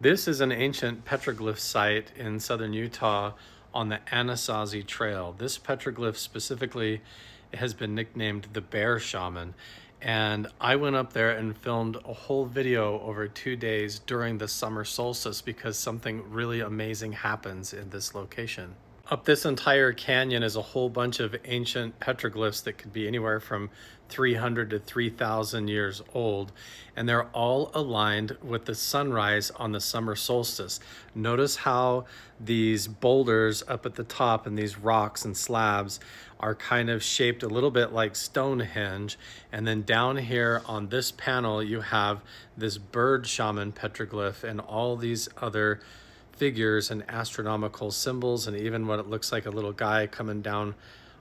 This is an ancient petroglyph site in southern Utah on the Anasazi Trail. This petroglyph specifically has been nicknamed the Bear Shaman. And I went up there and filmed a whole video over 2 days during the summer solstice because something really amazing happens in this location. Up this entire canyon is a whole bunch of ancient petroglyphs that could be anywhere from 300 to 3,000 years old, and they're all aligned with the sunrise on the summer solstice. Notice how these boulders up at the top and these rocks and slabs are kind of shaped a little bit like Stonehenge, and then down here on this panel you have this bird shaman petroglyph and all these other figures and astronomical symbols, and even what it looks like a little guy coming down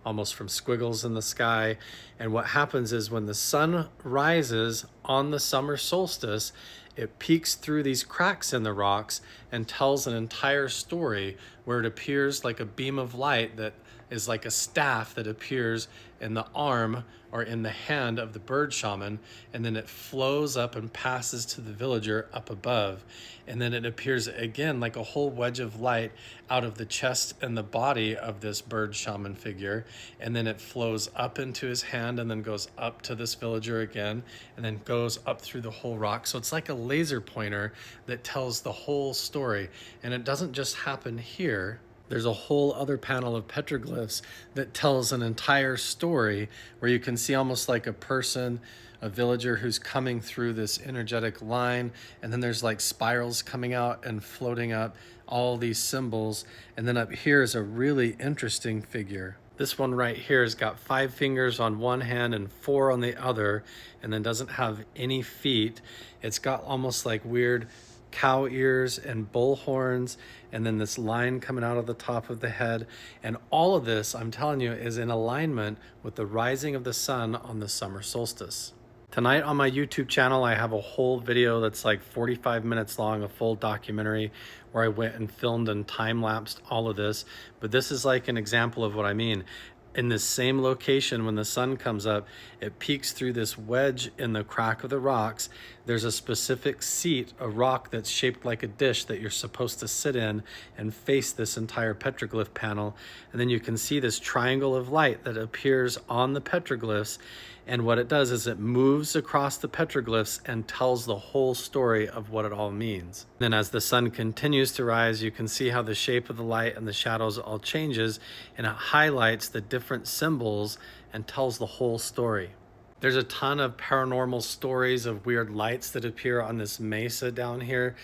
almost from squiggles in the sky. And what happens is when the sun rises on the summer solstice, it peeks through these cracks in the rocks and tells an entire story where it appears like a beam of light that is like a staff that appears in the arm or in the hand of the bird shaman, and then it flows up and passes to the villager up above, and then it appears again like a whole wedge of light out of the chest and the body of this bird shaman figure, and then it flows up into his hand and then goes up to this villager again and then goes up through the whole rock. So it's like a laser pointer that tells the whole story, and it doesn't just happen here. There's a whole other panel of petroglyphs that tells an entire story where you can see almost like a person, a villager who's coming through this energetic line, and then there's like spirals coming out and floating up, all these symbols. And then up here is a really interesting figure. This one right here has got 5 fingers on one hand and 4 on the other, and then doesn't have any feet. It's got almost like weird cow ears and bull horns, and then this line coming out of the top of the head. And all of this, I'm telling you, is in alignment with the rising of the sun on the summer solstice. Tonight on my YouTube channel, I have a whole video that's like 45 minutes long, a full documentary where I went and filmed and time-lapsed all of this. But this is like an example of what I mean. In this same location, when the sun comes up, it peeks through this wedge in the crack of the rocks. There's a specific seat, a rock that's shaped like a dish that you're supposed to sit in and face this entire petroglyph panel. And then you can see this triangle of light that appears on the petroglyphs. And what it does is it moves across the petroglyphs and tells the whole story of what it all means. Then as the sun continues to rise, you can see how the shape of the light and the shadows all changes, and it highlights the different symbols and tells the whole story. There's a ton of paranormal stories of weird lights that appear on this mesa down here,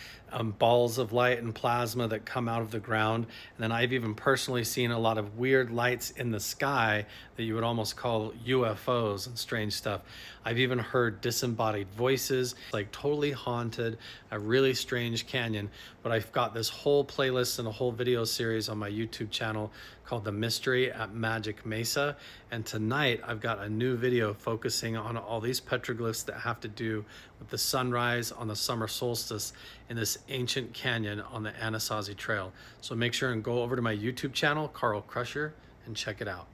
balls of light and plasma that come out of the ground. And then I've even personally seen a lot of weird lights in the sky that you would almost call UFOs and strange stuff. I've even heard disembodied voices, like totally haunted, a really strange canyon. But I've got this whole playlist and a whole video series on my YouTube channel called The Mystery at Magic Mesa. And tonight I've got a new video focusing on all these petroglyphs that have to do with the sunrise on the summer solstice in this ancient canyon on the Anasazi Trail. So make sure and go over to my YouTube channel, Carl Crusher, and check it out.